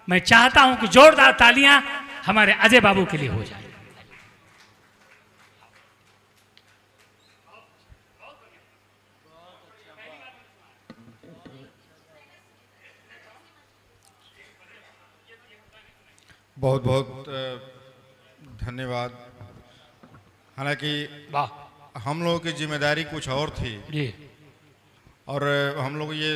मैं चाहता हूं कि जोरदार तालियां हमारे अजय बाबू के लिए हो जाए। बहुत बहुत धन्यवाद। हालांकि वाह, हम लोगों की जिम्मेदारी कुछ और थी जी, और हम लोग ये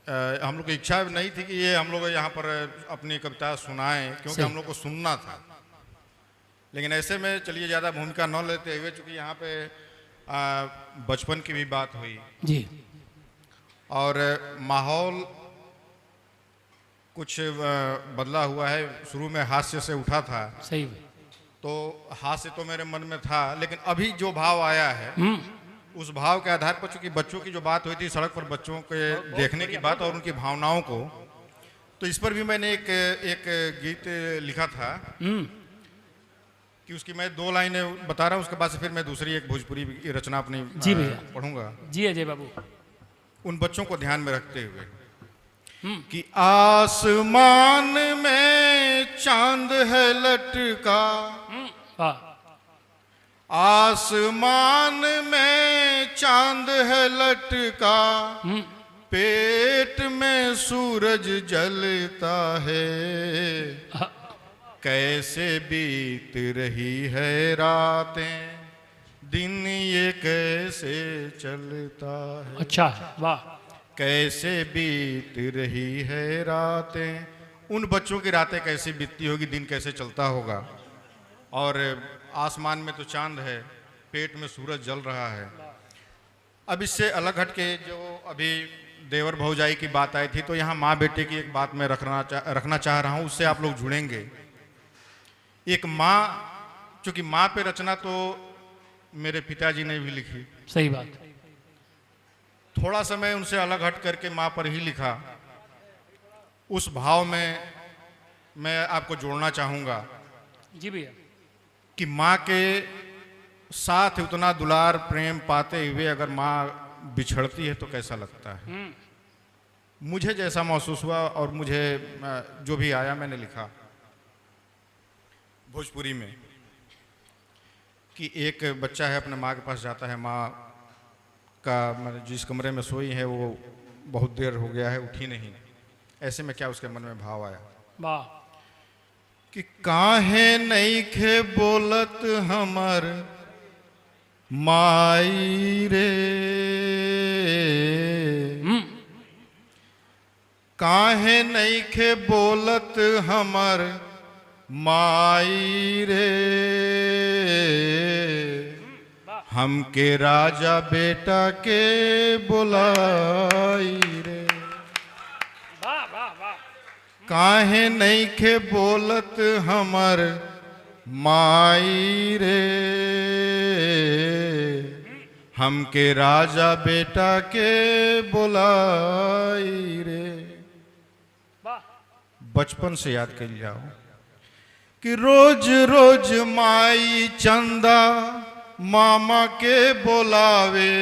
हम लोग की इच्छा नहीं थी कि ये हम लोग यहाँ पर अपनी कविता सुनाएं, क्योंकि सही। हम लोग को सुनना था। लेकिन ऐसे में चलिए ज़्यादा भूमिका न लेते हुए, चूँकि यहाँ पे बचपन की भी बात हुई जी, और माहौल कुछ बदला हुआ है। शुरू में हास्य से उठा था, सही, तो हास्य तो मेरे मन में था, लेकिन अभी जो भाव आया है उस भाव के आधार पर, चूंकि बच्चों की जो बात हुई थी, सड़क पर बच्चों के देखने की बात और उनकी भावनाओं को, तो इस पर भी मैंने एक गीत लिखा था कि उसकी मैं 2 लाइनें बता रहा हूँ, उसके बाद से फिर मैं दूसरी एक भोजपुरी रचना अपनी जी भैया पढ़ूंगा, जी अजय बाबू। उन बच्चों को ध्यान में रखते हुए कि आसमान में चांद है लटका, वाह, आसमान में चांद है लटका, पेट में सूरज जलता है, कैसे बीत रही है रातें, दिन ये कैसे चलता है। अच्छा, वाह, कैसे बीत रही है रातें, उन बच्चों की रातें कैसे बीतती होगी, दिन कैसे चलता होगा। और आसमान में तो चांद है, पेट में सूरज जल रहा है। अब इससे अलग हट के जो अभी देवर भौजाई की बात आई थी, तो यहाँ माँ बेटे की एक बात मैं रखना चाह रहा हूँ, उससे आप लोग जुड़ेंगे। एक माँ, चूँकि माँ पे रचना तो मेरे पिताजी ने भी लिखी, सही बात, थोड़ा समय उनसे अलग हट करके माँ पर ही लिखा। उस भाव में मैं आपको जोड़ना चाहूँगा जी भैया, कि माँ के साथ उतना दुलार प्रेम पाते हुए अगर माँ बिछड़ती है तो कैसा लगता है। मुझे जैसा महसूस हुआ और मुझे जो भी आया मैंने लिखा भोजपुरी में, कि एक बच्चा है अपने माँ के पास जाता है, माँ का जिस कमरे में सोई है वो बहुत देर हो गया है, उठी नहीं। ऐसे में क्या उसके मन में भाव आया, वाह, कि काहे नहीं खे बोलत हमर माई रे, काहे नहीं खे बोलत हमर माई रे, हमके राजा बेटा के बुलाई रे, वाह, वाह, वाह, काहे नहीं खे बोलत हमर माई रे, हमके राजा बेटा के बुलाई रे। वाह, बचपन से याद कर जाओ कि रोज रोज माई चंदा मामा के बोलावे,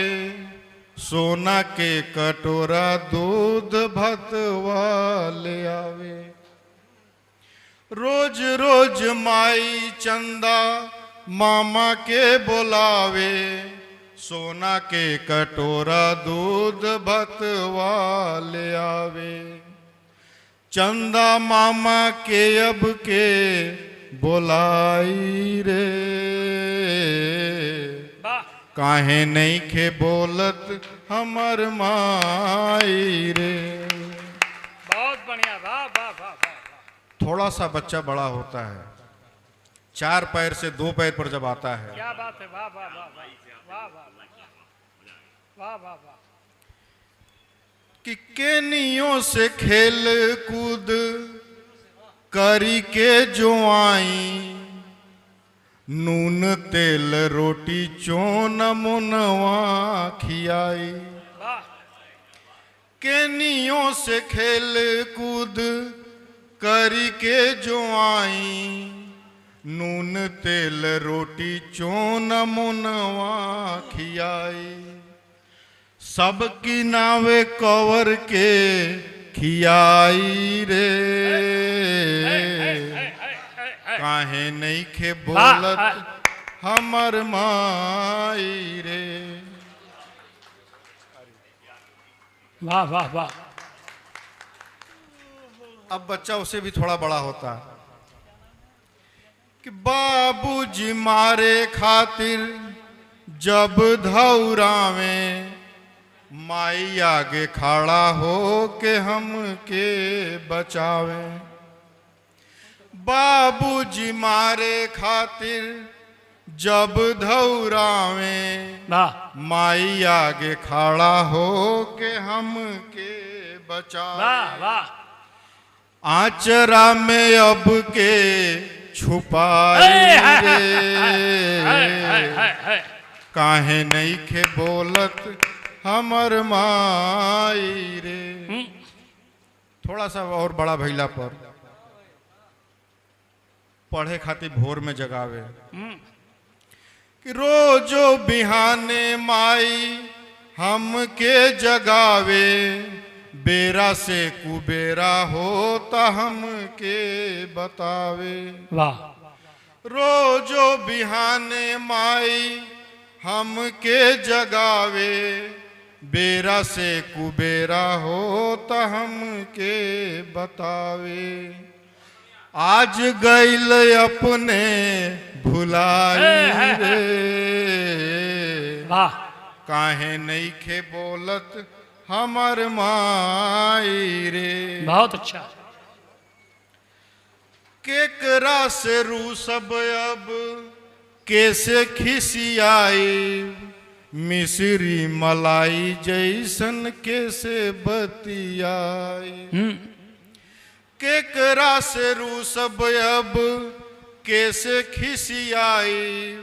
सोना के कटोरा दूध भतवा ले आवे। रोज रोज माई चंदा मामा के बोलावे, सोना के कटोरा दूध भतवा ले आवे। चंदा मामा के अब के बोलाई रे, काहे नहीं खे बोलत हमर माई रे। बहुत बढ़िया, वाह, वाह, वाह, वाह, थोड़ा सा बच्चा बड़ा होता है, 4 पैर से 2 पैर पर जब आता है, क्या बात है, वाह, वाह, वाह, वाह, वाह, वाह, वाह, वाह, कि केनियों से खेल कूद करी के जो आई, नून तेल रोटी चोन मुनवा खियाई। केनियों से खेल कूद करी के जो आई, नून तेल रोटी चोन मुनवा खियाई। सबकी नावे कवर के खियाई रे, काहे नहीं खे वाह, बोलत हमर माई रे। वाह वाह वाह। अब बच्चा उसे भी थोड़ा बड़ा होता कि बाबूजी मारे खातिर जब धौरा में माई आगे खड़ा हो के हम के बचावे। बाबूजी मारे खातिर जब धौरा में वाह माई आगे खड़ा हो के हम के बचावे। वाह वाह। आचरा में अब के छुपाई रे। काहे नहीं खे बोलत हमर माई रे। थोड़ा सा और बड़ा भैला पर पढ़े खातिर भोर में जगावे कि रोजो बिहाने माई हम के जगावे। बेरा से कुबेरा होता हम के बतावे। वाह। रोजो बिहाने माई हम के जगावे। बेरा से कुबेरा होता हम के बतावे। आज गईल अपने भुलाई रे। वाह। काहे नहीं खे बोलत हमर माई रे। बहुत अच्छा। केकरा से रूसब अब कैसे खिसियाई। मिश्री मलाई जैसन कैसे बतियाई। केकरा से रूसब अब कैसे खिसियाई।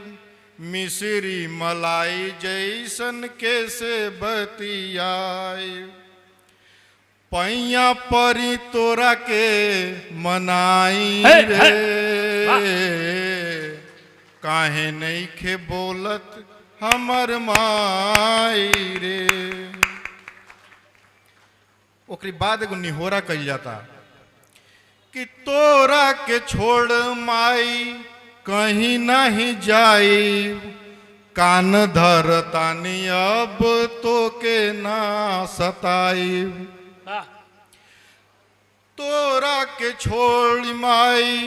मिश्री मलाई जैसन कैसे बतियाई। पैया परी तोरा के मनाई रे। काहे नहीं खे बोलत हमर माई रे। ओकरी बाद एगो निहोरा कइल जाता कि तोरा के छोड़ माई कहीं नहीं जाई। कान धरतानी अब तो के ना सताई। तोरा के छोड़ माई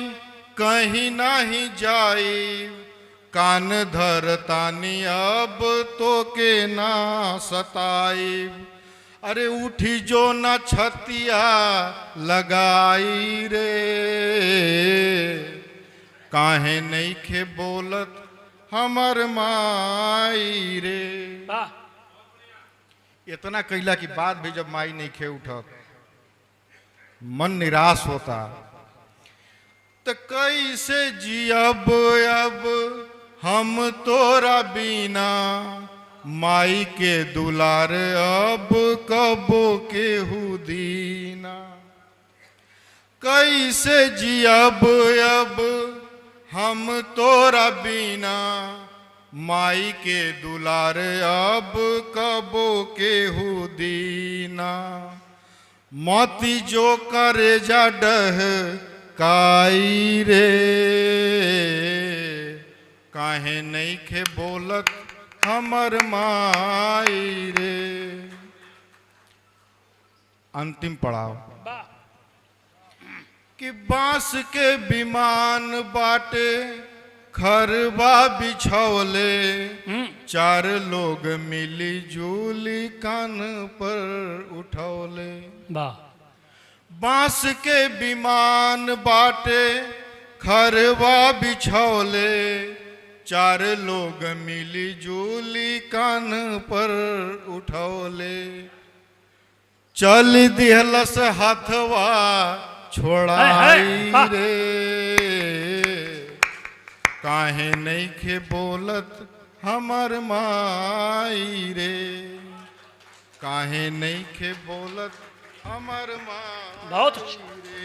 कहीं नहीं जाई। कान धरतानी अब तो के ना सताई। अरे उठी जो न छतिया लगाई रे। काहे नहीं खे बोलत हमर माई रे। इतना कैला की बाद भी जब माई नहीं खे उठत मन निराश होता। तो कैसे जियब अब हम तोरा बिना। माई के दुलार अब कबो केहू दीना। कैसे जियब अब हम तोरा बिना। माई के दुलार अब कबो केहू दीना। मोती जो करे जा डह काई रे। काहे नहीं खे बोलत हमर माई रे। अंतिम पड़ाव कि बांस के विमान बाटे खरबा बिछौले। चार लोग मिली जुली कान पर उठौले। बांस के विमान बाटे खरबा बिछौले। चार लोग मिली जुली कान पर उठौले। चल दिहलस हाथवा छोड़ाई रे। काहे नहीं खे बोलत हमर माई रे। काहे नहीं खे बोलत हमर माई बहुत अच्छा। रे।